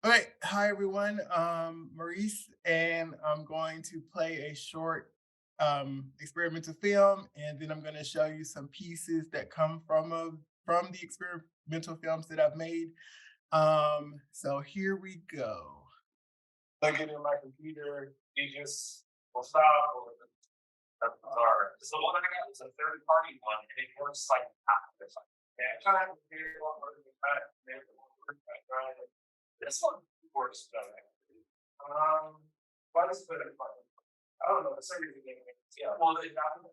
All right, hi everyone. Maurice, and I'm going to play a short experimental film, and then I'm going to show you some pieces that come from the experimental films that I've made. So here we go. Plug it in my computer. You just will stop. Or so the one I got was a third party one, and it works like this. Yeah, trying to figure out where to cut, right? This one works better. Why does it better? I don't know. It's everything. Yeah. Well, they got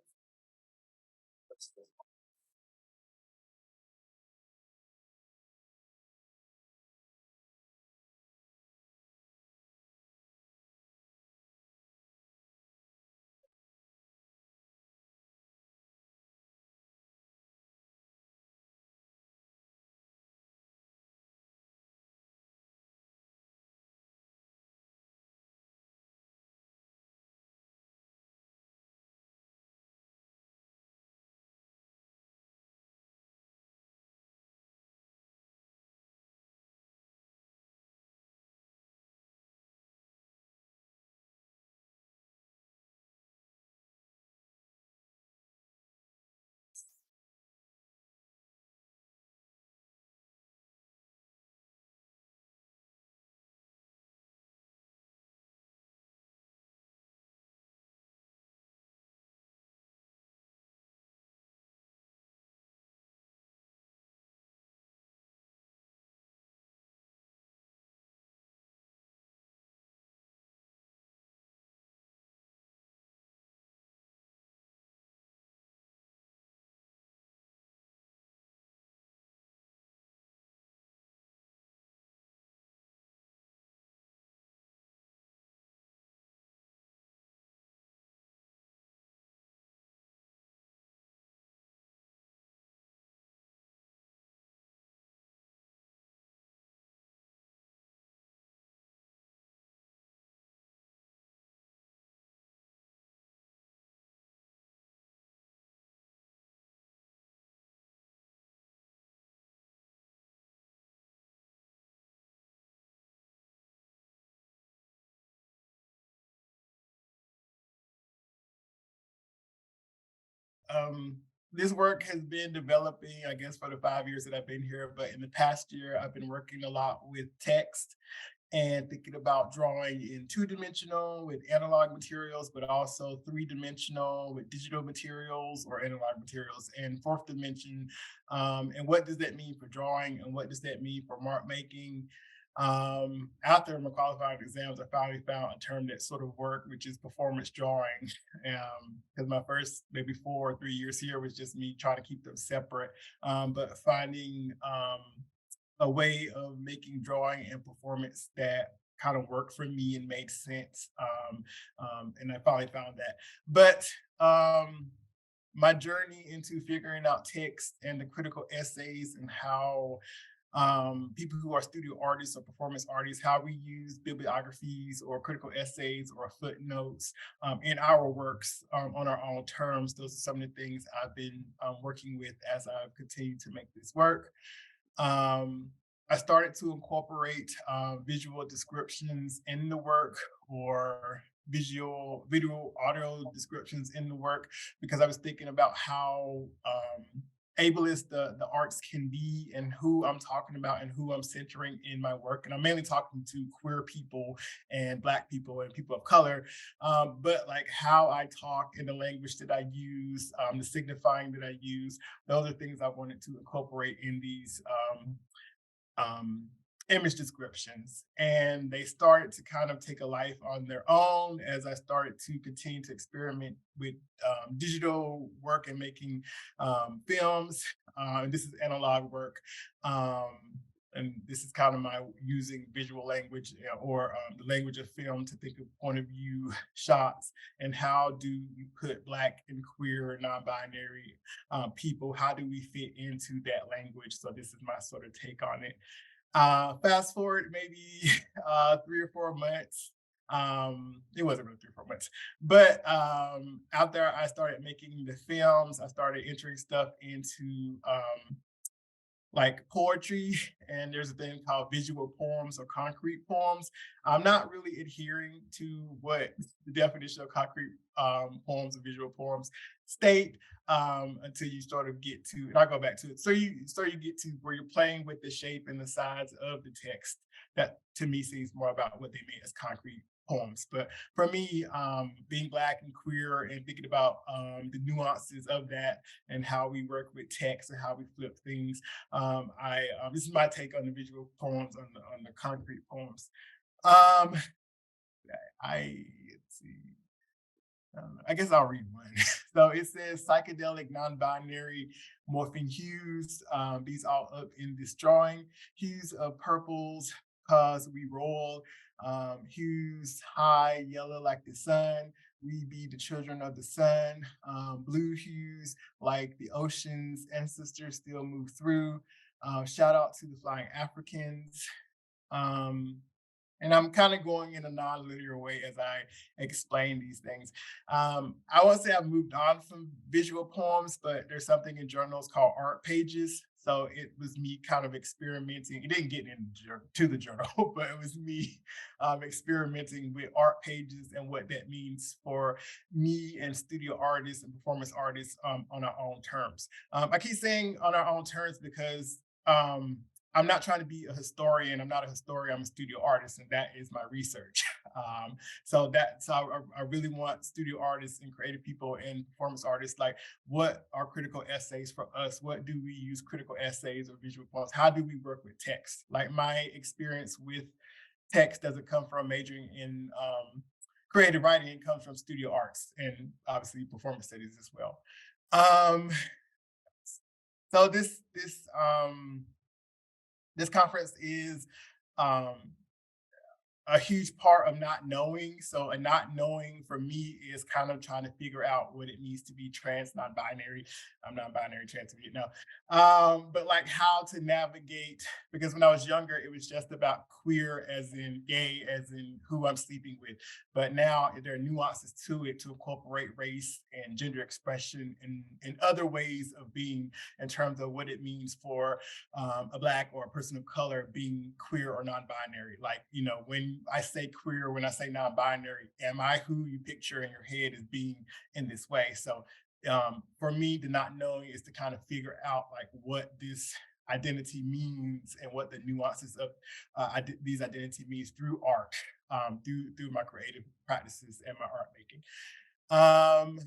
um, this work has been developing, I guess, for the 5 years that I've been here. But in the past year, I've been working a lot with text and thinking about drawing in two-dimensional with analog materials, but also three-dimensional with digital materials or analog materials, and fourth dimension. And what does that mean for drawing, and what does that mean for mark making? After my qualifying exams, I finally found a term that sort of worked, which is performance drawing. Because my first maybe 4 or 3 years here was just me trying to keep them separate, but finding a way of making drawing and performance that kind of worked for me and made sense. And I finally found that. But my journey into figuring out text and the critical essays and how people who are studio artists or performance artists, how we use bibliographies or critical essays or footnotes in our works on our own terms. Those are some of the things I've been working with as I've continued to make this work. Um, I started to incorporate visual descriptions in the work or video, audio descriptions in the work because I was thinking about how ableist the arts can be and who I'm talking about and who I'm centering in my work. And I'm mainly talking to queer people and Black people and people of color, but like how I talk and the language that I use, the signifying that I use, those are things I wanted to incorporate in these um, image descriptions. And they started to kind of take a life on their own as I started to continue to experiment with digital work and making films. This is analog work. And this is kind of my using visual language or the language of film to think of point of view shots and how do you put Black and queer non-binary people, how do we fit into that language? So this is my sort of take on it. Fast forward maybe 3 or 4 months. It wasn't really 3 or 4 months, but after I started making the films, I started entering stuff into like poetry, and there's a thing called visual poems or concrete poems. I'm not really adhering to what the definition of concrete poems or visual poems state until you sort of get to, and I'll go back to it. So you get to where you're playing with the shape and the size of the text. That to me seems more about what they mean as concrete poems. But for me, being Black and queer and thinking about the nuances of that and how we work with text and how we flip things, I this is my take on the visual poems, on the concrete poems. Um, I let's see. I guess I'll read one. So it says psychedelic, non-binary, morphing hues. These all up in this drawing. Hues of purples, cause we roll. Hues high, yellow like the sun. We be the children of the sun. Blue hues like the ocean's ancestors still move through. Shout out to the flying Africans. Um, and I'm kind of going in a non-linear way as I explain these things. I won't say I've moved on from visual poems, but there's something in journals called art pages. So it was me kind of experimenting. It didn't get into the journal, but it was me experimenting with art pages and what that means for me and studio artists and performance artists on our own terms. I keep saying on our own terms because I'm not trying to be a historian. I'm not a historian. I'm a studio artist, and that is my research. So I really want studio artists and creative people and performance artists, like, what are critical essays for us? What do we use critical essays or visual poems? How do we work with text? Like, my experience with text doesn't come from majoring in creative writing. It comes from studio arts and obviously performance studies as well. Um, so this conference is um, a huge part of not knowing. So a not knowing for me is kind of trying to figure out what it means to be trans, non-binary. I'm non-binary, trans to now. But like how to navigate, because when I was younger, it was just about queer as in gay, as in who I'm sleeping with. But now there are nuances to it to incorporate race and gender expression and other ways of being in terms of what it means for a Black or a person of color being queer or non-binary. Like, when I say queer, when I say non-binary, am I who you picture in your head as being in this way? So for me, the not knowing is to kind of figure out like what this identity means and what the nuances of these identity means through art, through my creative practices and my art making. Um,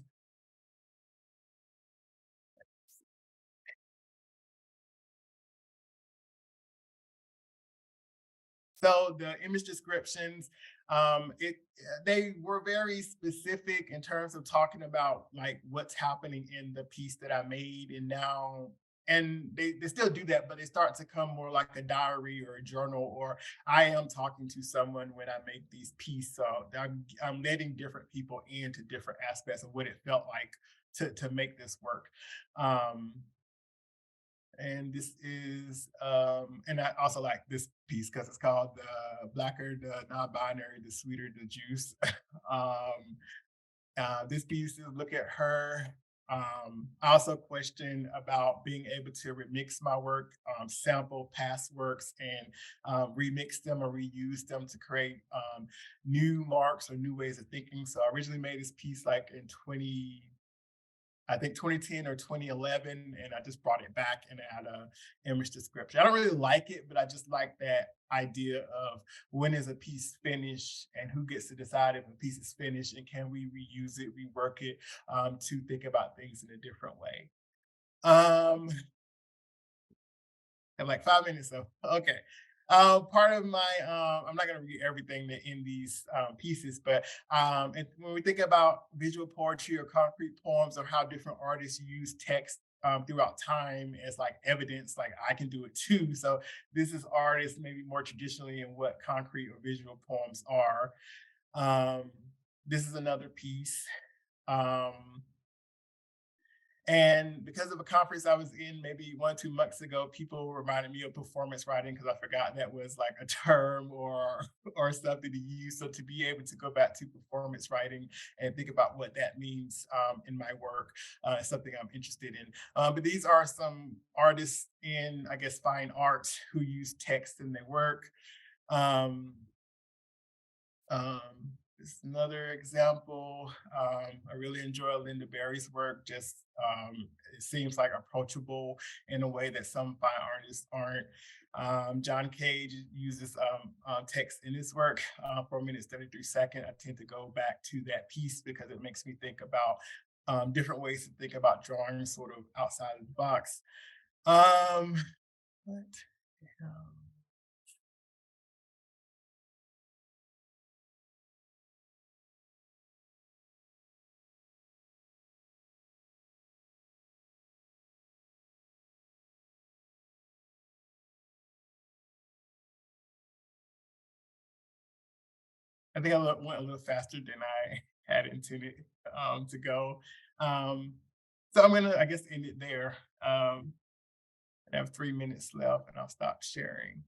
So the image descriptions, it they were very specific in terms of talking about like what's happening in the piece that I made, and now and they still do that, but they start to come more like a diary or a journal, or I am talking to someone when I make these pieces. So I'm letting different people into different aspects of what it felt like to make this work. Um, and this is and I also like this piece because it's called the blacker the non-binary, the sweeter the juice. um this piece is look at her. I also question about being able to remix my work, sample past works, and remix them or reuse them to create new marks or new ways of thinking. So I originally made this piece like in 20, I think 2010 or 2011, and I just brought it back and add a image description. I don't really like it, but I just like that idea of when is a piece finished and who gets to decide if a piece is finished and can we reuse it, rework it, to think about things in a different way. Um, in like 5 minutes though. Okay. Part of my I'm not going to read everything that in these pieces, but and when we think about visual poetry or concrete poems or how different artists use text throughout time as like evidence, like I can do it too. So this is artists maybe more traditionally in what concrete or visual poems are. Um, this is another piece. Um, And because of a conference I was in maybe 1, 2 months ago, people reminded me of performance writing because I forgot that was like a term or something to use. So to be able to go back to performance writing and think about what that means in my work is something I'm interested in. But these are some artists in, I guess, fine art who use text in their work. Um, this is another example. I really enjoy Linda Berry's work. Just it seems like approachable in a way that some fine artists aren't. John Cage uses text in his work. 4 minutes 33 seconds. I tend to go back to that piece because it makes me think about different ways to think about drawing, sort of outside of the box. Um, what? um, I think went a little faster than I had intended to go. Um, so I'm gonna, I guess, end it there. I have 3 minutes left, and I'll stop sharing.